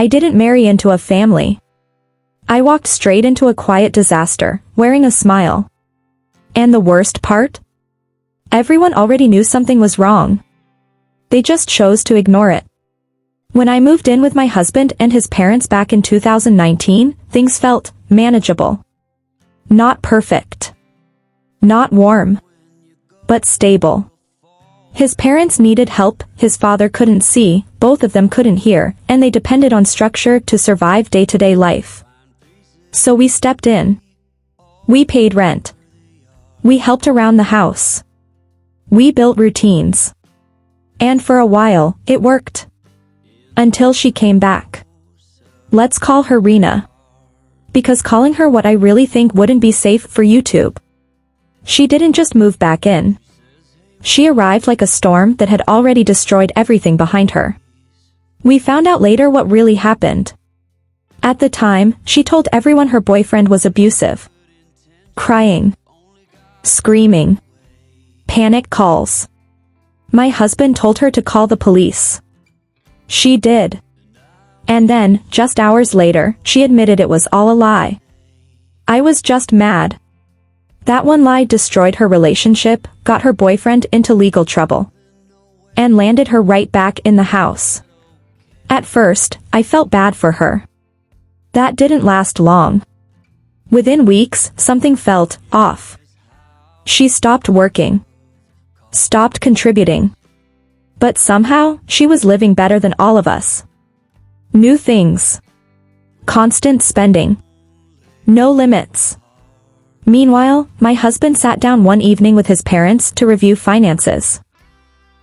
I didn't marry into a family. I walked straight into a quiet disaster, wearing a smile. And the worst part? Everyone already knew something was wrong. They just chose to ignore it. When I moved in with my husband and his parents back in 2019, things felt manageable. Not perfect. Not warm. But stable. His parents needed help, his father couldn't see, both of them couldn't hear, and they depended on structure to survive day-to-day life. So we stepped in. We paid rent. We helped around the house. We built routines. And for a while, it worked. Until she came back. Let's call her Rena. Because calling her what I really think wouldn't be safe for YouTube. She didn't just move back in. She arrived like a storm that had already destroyed everything behind her. We found out later what really happened. At the time, she told everyone her boyfriend was abusive. Crying. Screaming. Panic calls. My husband told her to call the police. She did. And then, just hours later, she admitted it was all a lie. I was just mad. That one lie destroyed her relationship, got her boyfriend into legal trouble. And landed her right back in the house. At first, I felt bad for her. That didn't last long. Within weeks, something felt off. She stopped working. Stopped contributing. But somehow, she was living better than all of us. New things. Constant spending. No limits. Meanwhile, my husband sat down one evening with his parents to review finances.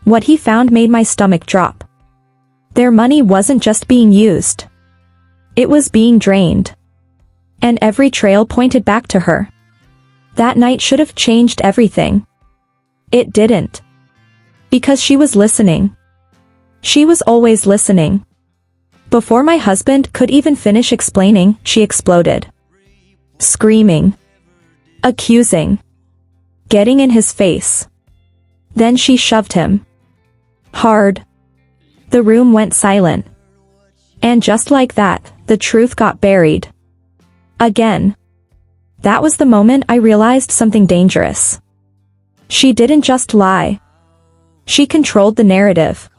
What he found made my stomach drop. Their money wasn't just being used. It was being drained. And every trail pointed back to her. That night should have changed everything. It didn't. Because she was listening. She was always listening. Before my husband could even finish explaining, she exploded. Screaming. Accusing. Getting in his face. Then she shoved him. Hard. The room went silent. And just like that, the truth got buried. Again. That was the moment I realized something dangerous. She didn't just lie. She controlled the narrative.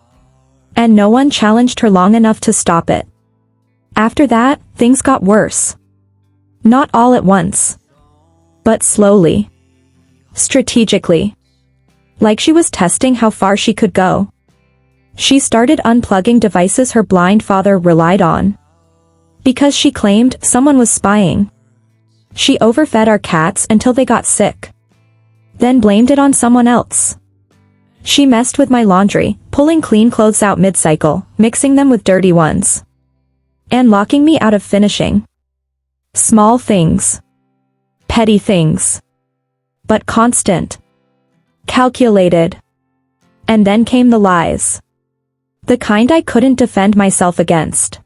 And no one challenged her long enough to stop it. After that, things got worse. Not all at once. But slowly. Strategically. Like she was testing how far she could go. She started unplugging devices her blind father relied on. Because she claimed someone was spying. She overfed our cats until they got sick. Then blamed it on someone else. She messed with my laundry, pulling clean clothes out mid-cycle, mixing them with dirty ones. And locking me out of finishing. Small things. Petty things. But constant. Calculated. And then came the lies. The kind I couldn't defend myself against.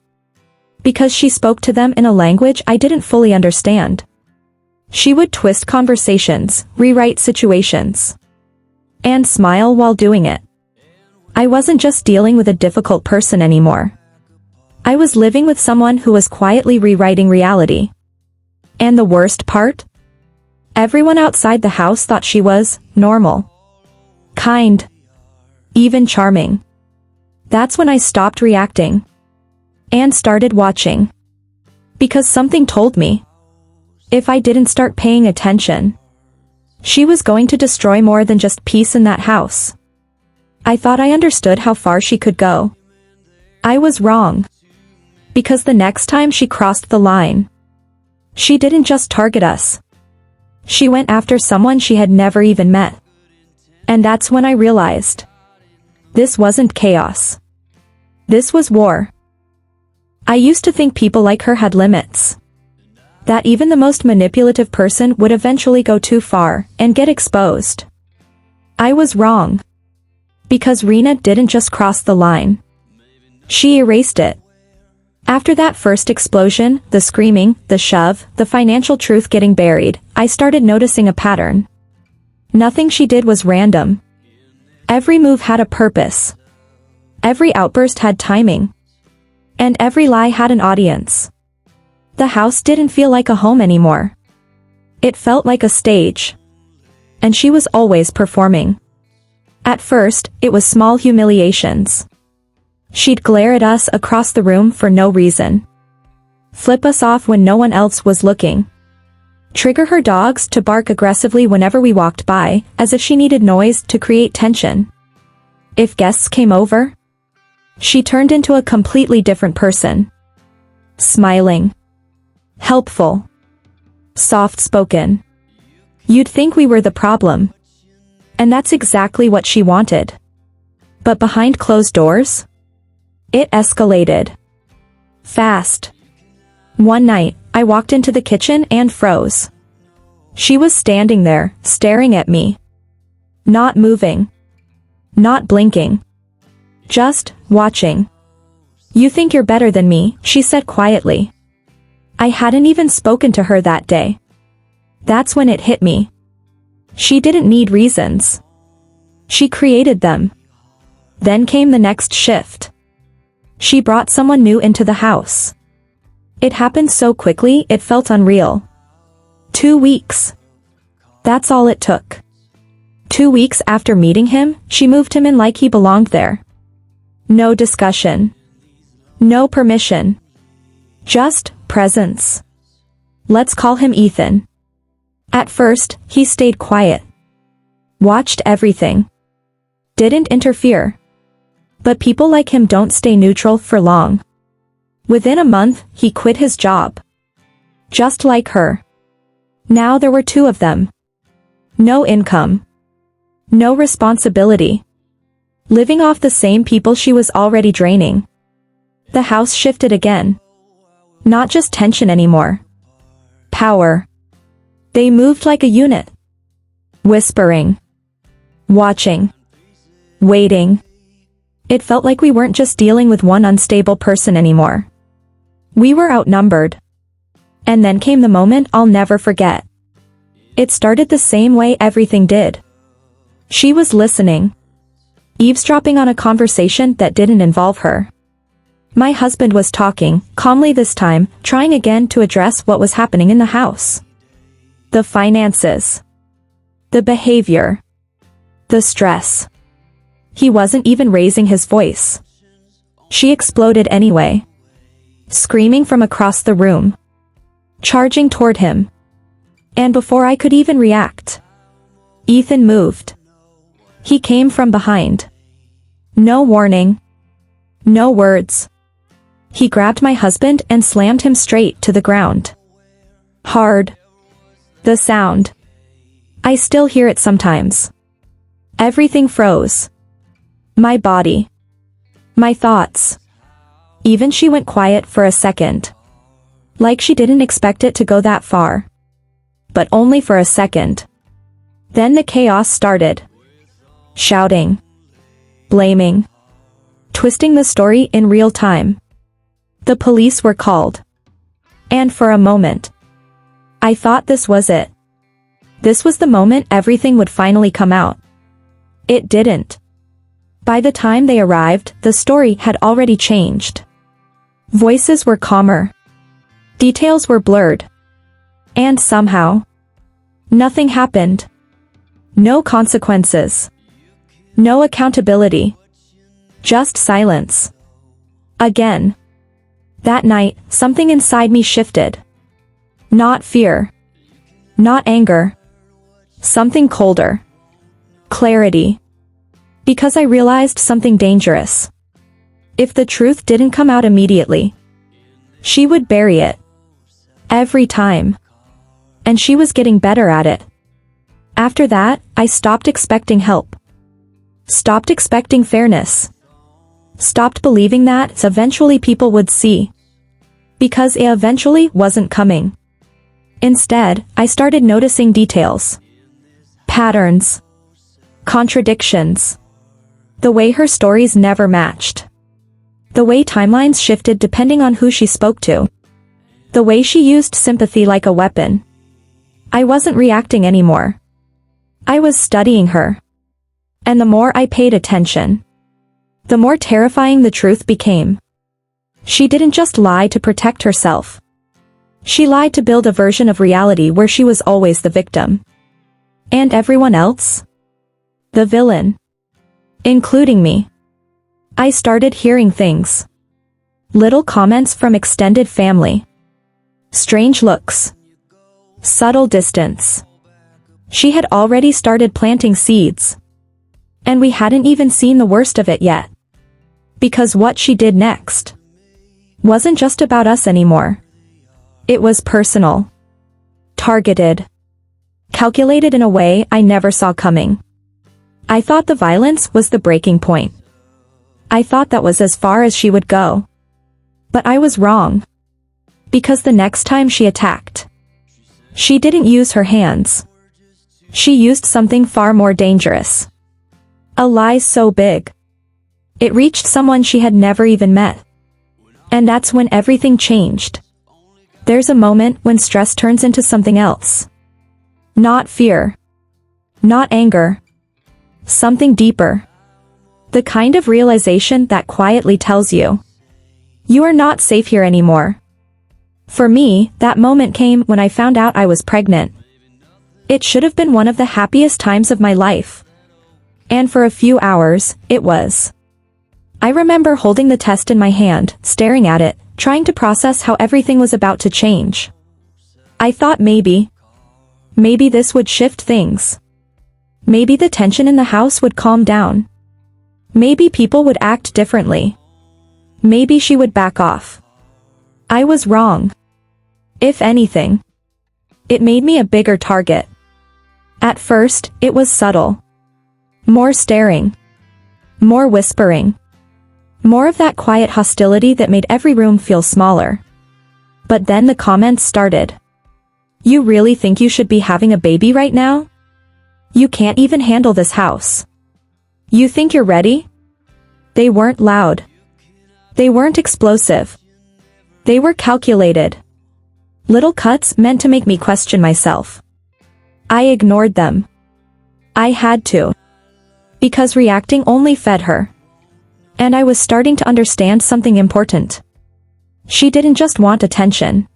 Because she spoke to them in a language I didn't fully understand. She would twist conversations, rewrite situations. And smile while doing it. I wasn't just dealing with a difficult person anymore. I was living with someone who was quietly rewriting reality. And the worst part? Everyone outside the house thought she was normal. Kind. Even charming. That's when I stopped reacting. And started watching. Because something told me. If I didn't start paying attention, she was going to destroy more than just peace in that house. I thought I understood how far she could go. I was wrong. Because the next time she crossed the line, she didn't just target us. She went after someone she had never even met. And that's when I realized. This wasn't chaos. This was war. I used to think people like her had limits. That even the most manipulative person would eventually go too far and get exposed. I was wrong. Because Rena didn't just cross the line. She erased it. After that first explosion, the screaming, the shove, the financial truth getting buried, I started noticing a pattern. Nothing she did was random. Every move had a purpose. Every outburst had timing. And every lie had an audience. The house didn't feel like a home anymore. It felt like a stage. And she was always performing. At first, it was small humiliations. She'd glare at us across the room for no reason. Flip us off when no one else was looking. Trigger her dogs to bark aggressively whenever we walked by, as if she needed noise to create tension. If guests came over, she turned into a completely different person. Smiling. Helpful. Soft-spoken. You'd think we were the problem. And that's exactly what she wanted. But behind closed doors, it escalated. Fast. One night, I walked into the kitchen and froze. She was standing there, staring at me. Not moving. Not blinking. Just watching. "You think you're better than me," she said quietly. I hadn't even spoken to her that day. That's when it hit me. She didn't need reasons. She created them. Then came the next shift. She brought someone new into the house. It happened so quickly it felt unreal. 2 weeks. That's all it took. 2 weeks after meeting him, she moved him in like he belonged there. No discussion. No permission. Just presence. Let's call him Ethan. At first, he stayed quiet. Watched everything. Didn't interfere. But people like him don't stay neutral for long. Within a month, he quit his job. Just like her. Now there were 2 of them. No income. No responsibility. Living off the same people she was already draining. The house shifted again. Not just tension anymore. Power. They moved like a unit. Whispering. Watching. Waiting. It felt like we weren't just dealing with one unstable person anymore. We were outnumbered. And then came the moment I'll never forget. It started the same way everything did. She was listening. Eavesdropping on a conversation that didn't involve her. My husband was talking, calmly this time, trying again to address what was happening in the house. The finances. The behavior. The stress. He wasn't even raising his voice. She exploded anyway. Screaming from across the room. Charging toward him. And before I could even react, Ethan moved. He came from behind. No warning. No words. He grabbed my husband and slammed him straight to the ground. Hard. The sound. I still hear it sometimes. Everything froze. My body. My thoughts. Even she went quiet for a second. Like she didn't expect it to go that far. But only for a second. Then the chaos started. Shouting. Blaming. Twisting the story in real time. The police were called. And for a moment, I thought this was it. This was the moment everything would finally come out. It didn't. By the time they arrived, the story had already changed. Voices were calmer. Details were blurred. And somehow, nothing happened. No consequences. No accountability. Just silence. Again. That night, something inside me shifted. Not fear. Not anger. Something colder. Clarity. Because I realized something dangerous. If the truth didn't come out immediately, she would bury it. Every time. And she was getting better at it. After that, I stopped expecting help. Stopped expecting fairness. Stopped believing that eventually people would see. Because it eventually wasn't coming. Instead, I started noticing details. Patterns. Contradictions. The way her stories never matched. The way timelines shifted depending on who she spoke to. The way she used sympathy like a weapon. I wasn't reacting anymore. I was studying her. And the more I paid attention, the more terrifying the truth became. She didn't just lie to protect herself. She lied to build a version of reality where she was always the victim. And everyone else? The villain. Including me. I started hearing things. Little comments from extended family. Strange looks. Subtle distance. She had already started planting seeds. And we hadn't even seen the worst of it yet. Because what she did next wasn't just about us anymore. It was personal. Targeted. Calculated in a way I never saw coming. I thought the violence was the breaking point. I thought that was as far as she would go. But I was wrong. Because the next time she attacked, she didn't use her hands. She used something far more dangerous. A lie so big. It reached someone she had never even met. And that's when everything changed. There's a moment when stress turns into something else. Not fear. Not anger. Something deeper. The kind of realization that quietly tells you, you are not safe here anymore. For me, that moment came when I found out I was pregnant. It should have been one of the happiest times of my life. And for a few hours, it was. I remember holding the test in my hand, staring at it, trying to process how everything was about to change. I thought maybe this would shift things. Maybe the tension in the house would calm down. Maybe people would act differently. Maybe she would back off. I was wrong. If anything, it made me a bigger target. At first, it was subtle. More staring. More whispering. More of that quiet hostility that made every room feel smaller. But then the comments started. You really think you should be having a baby right now? You can't even handle this house. You think you're ready? They weren't loud. They weren't explosive. They were calculated. Little cuts meant to make me question myself. I ignored them. I had to. Because reacting only fed her. And I was starting to understand something important. She didn't just want attention.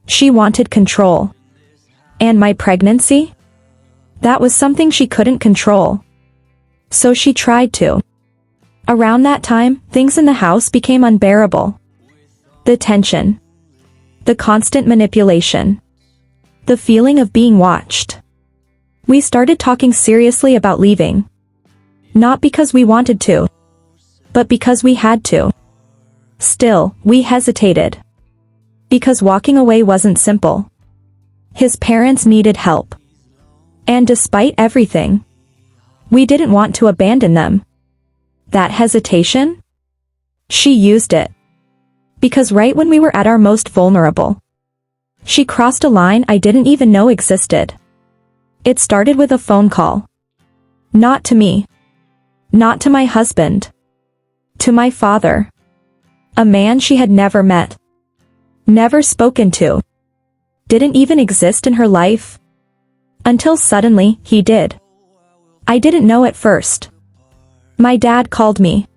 She wanted control. And my pregnancy? That was something she couldn't control. So she tried to. Around that time, things in the house became unbearable. The tension. The constant manipulation. The feeling of being watched. We started talking seriously about leaving. Not because we wanted to. But because we had to. Still, we hesitated. Because walking away wasn't simple. His parents needed help. And despite everything, we didn't want to abandon them. That hesitation? She used it. Because right when we were at our most vulnerable, she crossed a line I didn't even know existed. It started with a phone call. Not to me. Not to my husband. To my father. A man she had never met. Never spoken to. Didn't even exist in her life. Until suddenly, he did. I didn't know at first. My dad called me.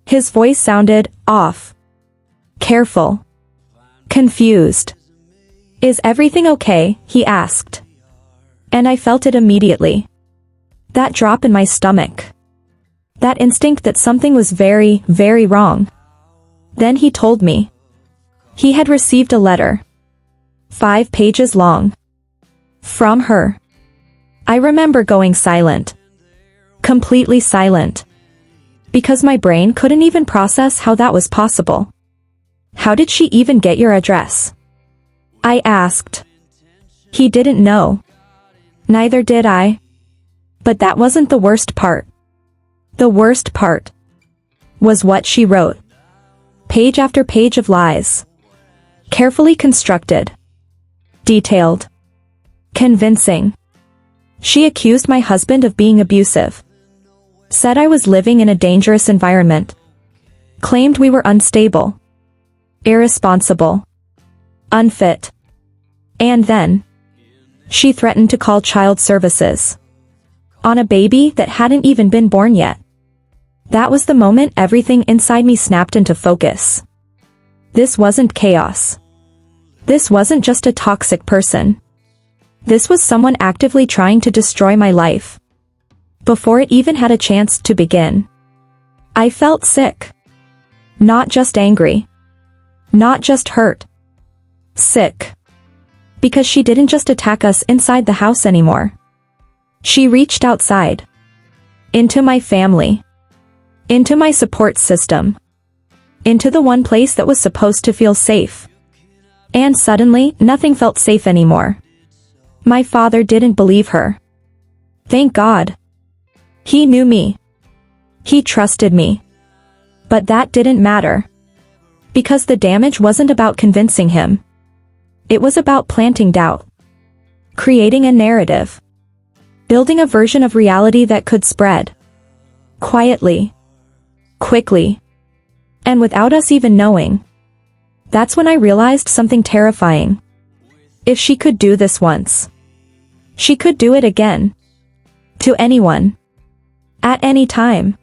His voice sounded off. Careful. Confused. Is everything okay? He asked. And I felt it immediately. That drop in my stomach. That instinct that something was very, very wrong. Then he told me. He had received a letter. 5 pages long. From her. I remember going silent. Completely silent. Because my brain couldn't even process how that was possible. How did she even get your address? I asked. He didn't know. Neither did I. But that wasn't the worst part. The worst part was what she wrote. Page after page of lies. Carefully constructed. Detailed. Convincing. She accused my husband of being abusive. Said I was living in a dangerous environment. Claimed we were unstable. Irresponsible. Unfit. And then, she threatened to call child services. On a baby that hadn't even been born yet. That was the moment everything inside me snapped into focus. This wasn't chaos. This wasn't just a toxic person. This was someone actively trying to destroy my life. Before it even had a chance to begin. I felt sick. Not just angry. Not just hurt. Sick. Because she didn't just attack us inside the house anymore. She reached outside. Into my family. Into my support system. Into the one place that was supposed to feel safe. And suddenly, nothing felt safe anymore. My father didn't believe her. Thank God. He knew me. He trusted me. But that didn't matter. Because the damage wasn't about convincing him. It was about planting doubt. Creating a narrative. Building a version of reality that could spread. Quietly. Quickly. And without us even knowing. That's when I realized something terrifying. If she could do this once, she could do it again. To anyone. At any time.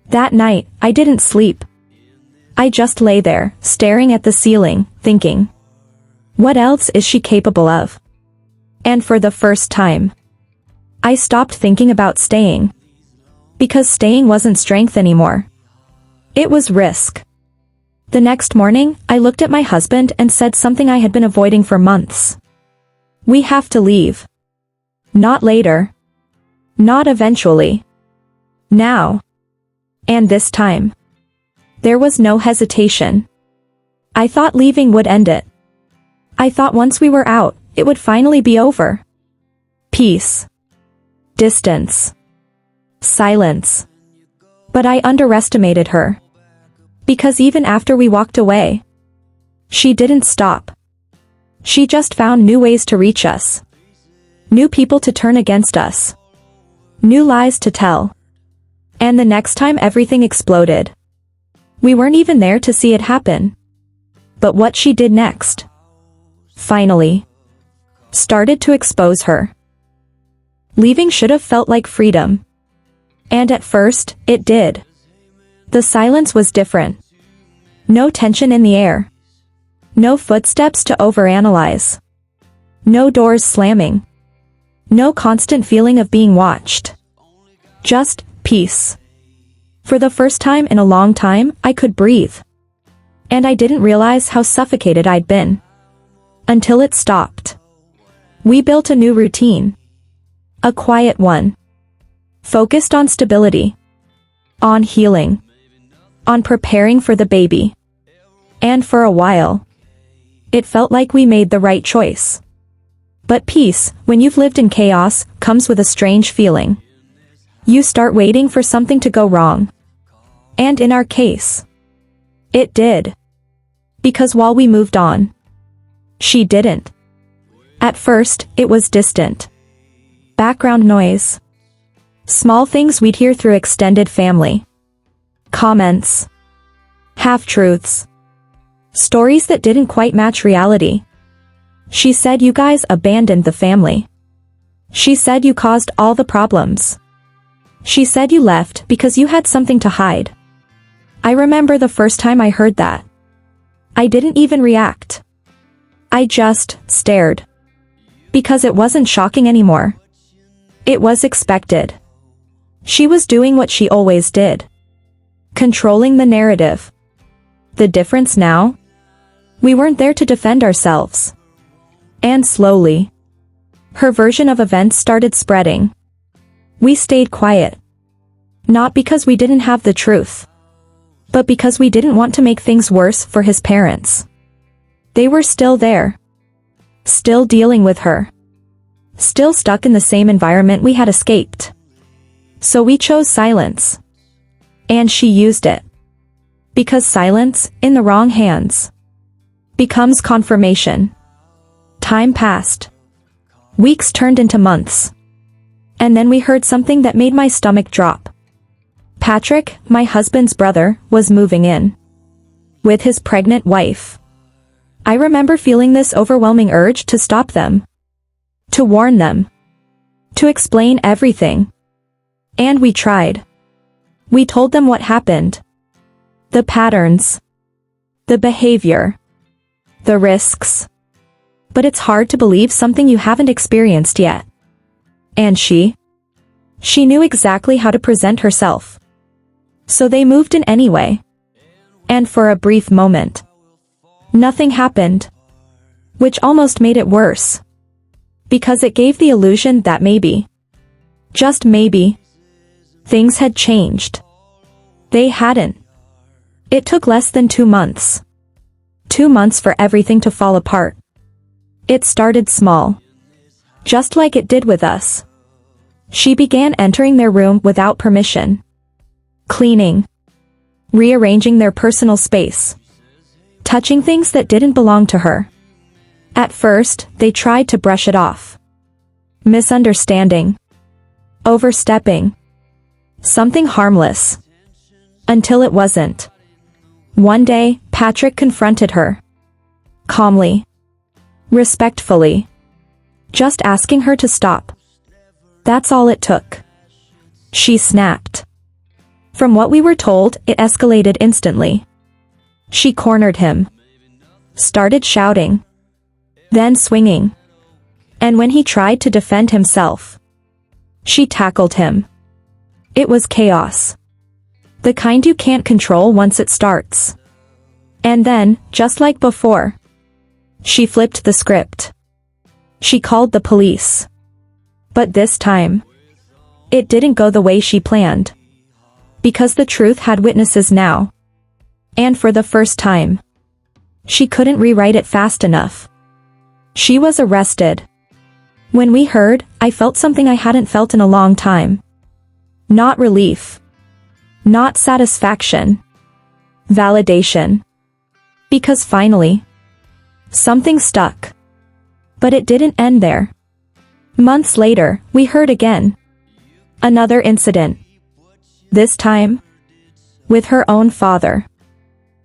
That night, I didn't sleep. I just lay there, staring at the ceiling, thinking. What else is she capable of? And for the first time, I stopped thinking about staying. Because staying wasn't strength anymore. It was risk. The next morning, I looked at my husband and said something I had been avoiding for months. We have to leave. Not later. Not eventually. Now. And this time. There was no hesitation. I thought leaving would end it. I thought once we were out, it would finally be over. Peace. Distance. Silence. But I underestimated her. Because even after we walked away, she didn't stop. She just found new ways to reach us. New people to turn against us. New lies to tell. And the next time everything exploded. We weren't even there to see it happen. But what she did next. Finally. Started to expose her. Leaving should have felt like freedom. And at first, it did. The silence was different. No tension in the air. No footsteps to overanalyze. No doors slamming. No constant feeling of being watched. Just peace. For the first time in a long time, I could breathe. And I didn't realize how suffocated I'd been. Until it stopped. We built a new routine. A quiet one. Focused on stability. On healing. On preparing for the baby. And for a while, it felt like we made the right choice. But peace, when you've lived in chaos, comes with a strange feeling. You start waiting for something to go wrong. And in our case, it did. Because while we moved on, she didn't. At first, it was distant. Background noise. Small things we'd hear through extended family. Comments. Half-truths. Stories that didn't quite match reality. She said you guys abandoned the family. She said you caused all the problems. She said you left because you had something to hide. I remember the first time I heard that. I didn't even react. I just stared. Because it wasn't shocking anymore. It was expected. She was doing what she always did. Controlling the narrative. The difference now? We weren't there to defend ourselves. And slowly, her version of events started spreading. We stayed quiet. Not because we didn't have the truth. But because we didn't want to make things worse for his parents. They were still there. Still dealing with her. Still stuck in the same environment we had escaped. So we chose silence. And she used it. Because silence, in the wrong hands, becomes confirmation. Time passed. Weeks turned into months. And then we heard something that made my stomach drop. Patrick, my husband's brother, was moving in. With his pregnant wife. I remember feeling this overwhelming urge to stop them. To warn them. To explain everything. And we tried. We told them what happened. The patterns. The behavior. The risks. But it's hard to believe something you haven't experienced yet. And she knew exactly how to present herself. So they moved in anyway. And for a brief moment, nothing happened. Which almost made it worse. Because it gave the illusion that maybe, just maybe, things had changed. They hadn't. It took less than 2 months. 2 months for everything to fall apart. It started small. Just like it did with us. She began entering their room without permission. Cleaning. Rearranging their personal space. Touching things that didn't belong to her. At first, they tried to brush it off. Misunderstanding. Overstepping. Something harmless. Until it wasn't. One day, Patrick confronted her. Calmly. Respectfully. Just asking her to stop. That's all it took. She snapped. From what we were told, it escalated instantly. She cornered him. Started shouting. Then swinging. And when he tried to defend himself, she tackled him. It was chaos. The kind you can't control once it starts. And then, just like before, she flipped the script. She called the police. But this time, it didn't go the way she planned. Because the truth had witnesses now. And for the first time, she couldn't rewrite it fast enough. She was arrested. When we heard, I felt something I hadn't felt in a long time. Not relief. Not satisfaction. Validation. Because finally, something stuck. But it didn't end there. Months later, we heard again. Another incident. This time, with her own father.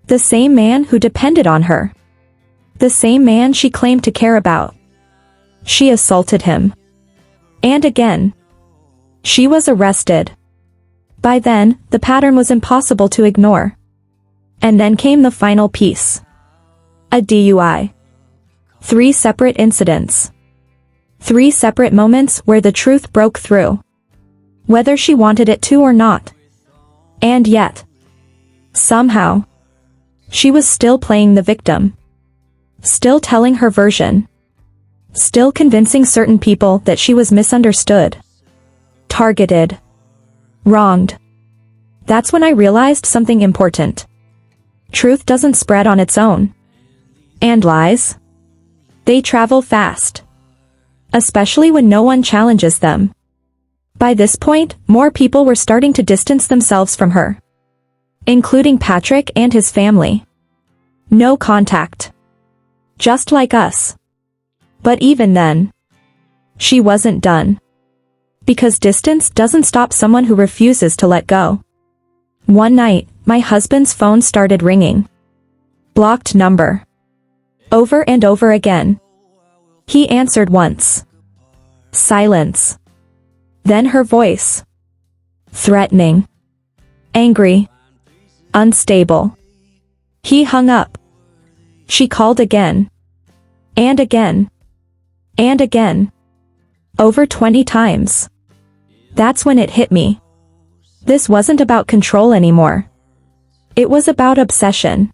The same man who depended on her. The same man she claimed to care about. She assaulted him. And again. She was arrested. By then, the pattern was impossible to ignore. And then came the final piece. A DUI. 3 separate incidents. 3 separate moments where the truth broke through. Whether she wanted it to or not. And yet, somehow, she was still playing the victim. Still telling her version. Still convincing certain people that she was misunderstood. Targeted. Wronged. That's when I realized something important. Truth doesn't spread on its own. And lies? They travel fast. Especially when no one challenges them. By this point, more people were starting to distance themselves from her. Including Patrick and his family. No contact. Just like us. But even then, she wasn't done. Because distance doesn't stop someone who refuses to let go. One night, my husband's phone started ringing. Blocked number. Over and over again. He answered once. Silence. Then her voice. Threatening. Angry. Unstable. He hung up. She called again. And again. And again. Over 20 times. That's when it hit me. This wasn't about control anymore. It was about obsession.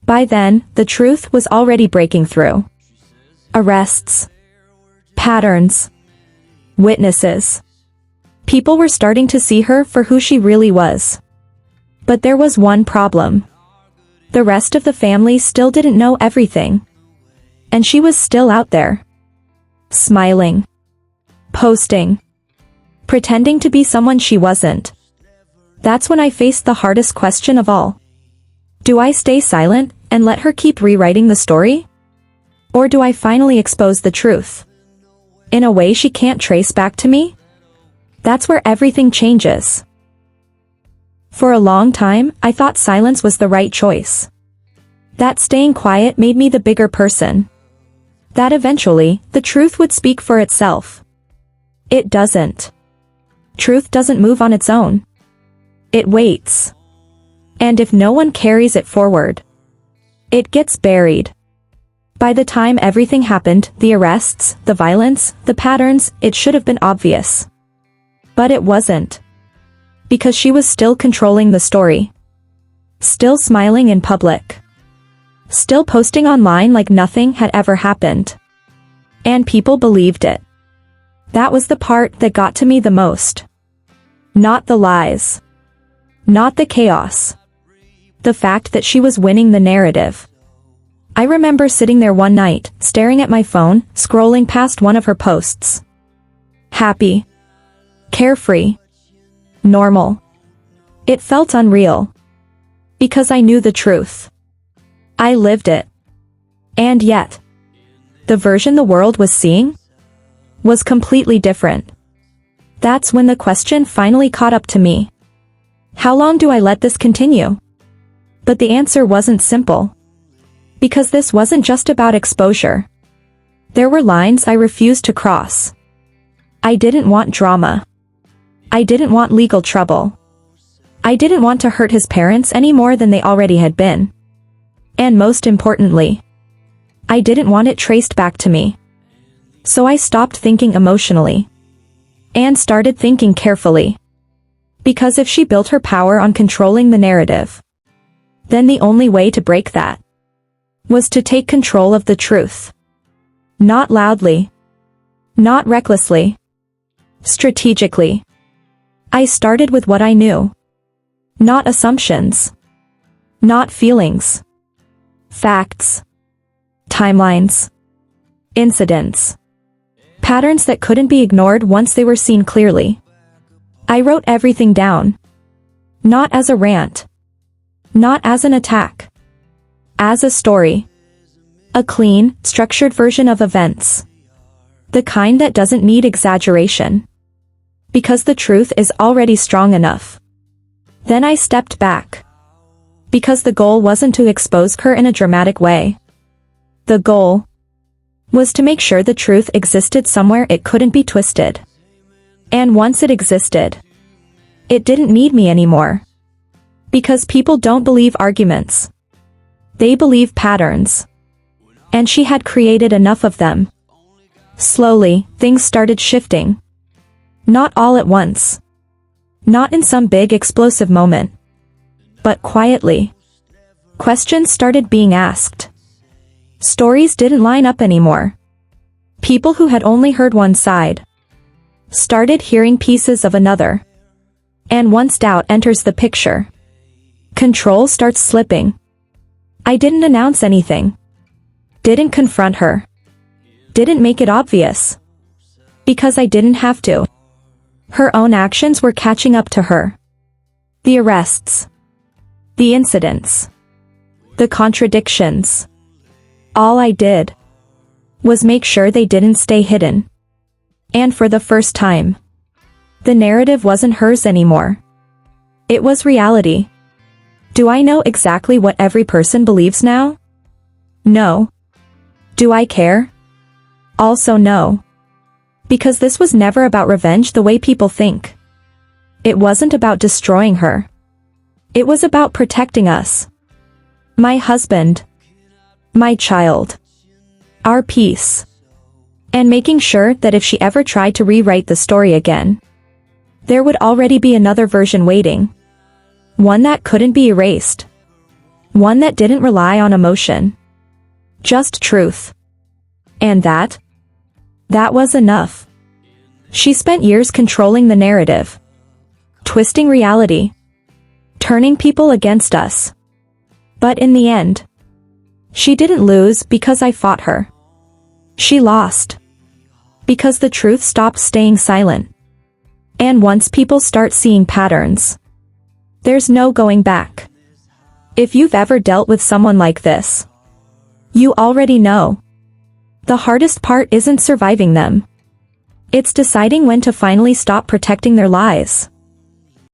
By then, the truth was already breaking through. Arrests. Patterns. Witnesses. People were starting to see her for who she really was. But there was one problem. The rest of the family still didn't know everything. And she was still out there. Smiling. Posting. Pretending to be someone she wasn't. That's when I faced the hardest question of all. Do I stay silent and let her keep rewriting the story? Or do I finally expose the truth? In a way she can't trace back to me? That's where everything changes. For a long time, I thought silence was the right choice. That staying quiet made me the bigger person. That eventually, the truth would speak for itself. It doesn't. Truth doesn't move on its own. It waits. And if no one carries it forward, It gets buried. By the time everything happened, the arrests, the violence, the patterns, it should have been obvious. But it wasn't. Because she was still controlling the story. Still smiling in public. Still posting online like nothing had ever happened. And people believed it. That was the part that got to me the most. Not the lies. Not the chaos. The fact that she was winning the narrative. I remember sitting there one night, staring at my phone, scrolling past one of her posts. Happy. Carefree. Normal. It felt unreal. Because I knew the truth. I lived it. And yet, the version the world was seeing was completely different. That's when the question finally caught up to me. How long do I let this continue? But the answer wasn't simple. Because this wasn't just about exposure. There were lines I refused to cross. I didn't want drama. I didn't want legal trouble. I didn't want to hurt his parents any more than they already had been. And most importantly, I didn't want it traced back to me. So I stopped thinking emotionally. And started thinking carefully. Because if she built her power on controlling the narrative, then the only way to break that was to take control of the truth. Not loudly. Not recklessly. Strategically. I started with what I knew. Not assumptions. Not feelings. Facts. Timelines. Incidents. Patterns that couldn't be ignored once they were seen clearly. I wrote everything down. Not as a rant. Not as an attack. As a story. A clean, structured version of events. The kind that doesn't need exaggeration. Because the truth is already strong enough. Then I stepped back. Because the goal wasn't to expose her in a dramatic way. The goal was to make sure the truth existed somewhere it couldn't be twisted. And once it existed, it didn't need me anymore. Because people don't believe arguments. They believe patterns. And she had created enough of them. Slowly, things started shifting. Not all at once. Not in some big explosive moment. But quietly. Questions started being asked. Stories didn't line up anymore. People who had only heard one side started hearing pieces of another. And once doubt enters the picture, control starts slipping. I didn't announce anything. Didn't confront her. Didn't make it obvious. Because I didn't have to. Her own actions were catching up to her. The arrests. The incidents. The contradictions. All I did was make sure they didn't stay hidden. And for the first time, the narrative wasn't hers anymore. It was reality. Do I know exactly what every person believes now? No. Do I care? Also no. Because this was never about revenge the way people think. It wasn't about destroying her. It was about protecting us. My husband. My child. Our peace. And making sure that if she ever tried to rewrite the story again, there would already be another version waiting. One that couldn't be erased. One that didn't rely on emotion. Just truth. And that was enough. She spent years controlling the narrative. Twisting reality. Turning people against us. But in the end, she didn't lose because I fought her. She lost. Because the truth stopped staying silent. And once people start seeing patterns, there's no going back. If you've ever dealt with someone like this, you already know. The hardest part isn't surviving them. It's deciding when to finally stop protecting their lies.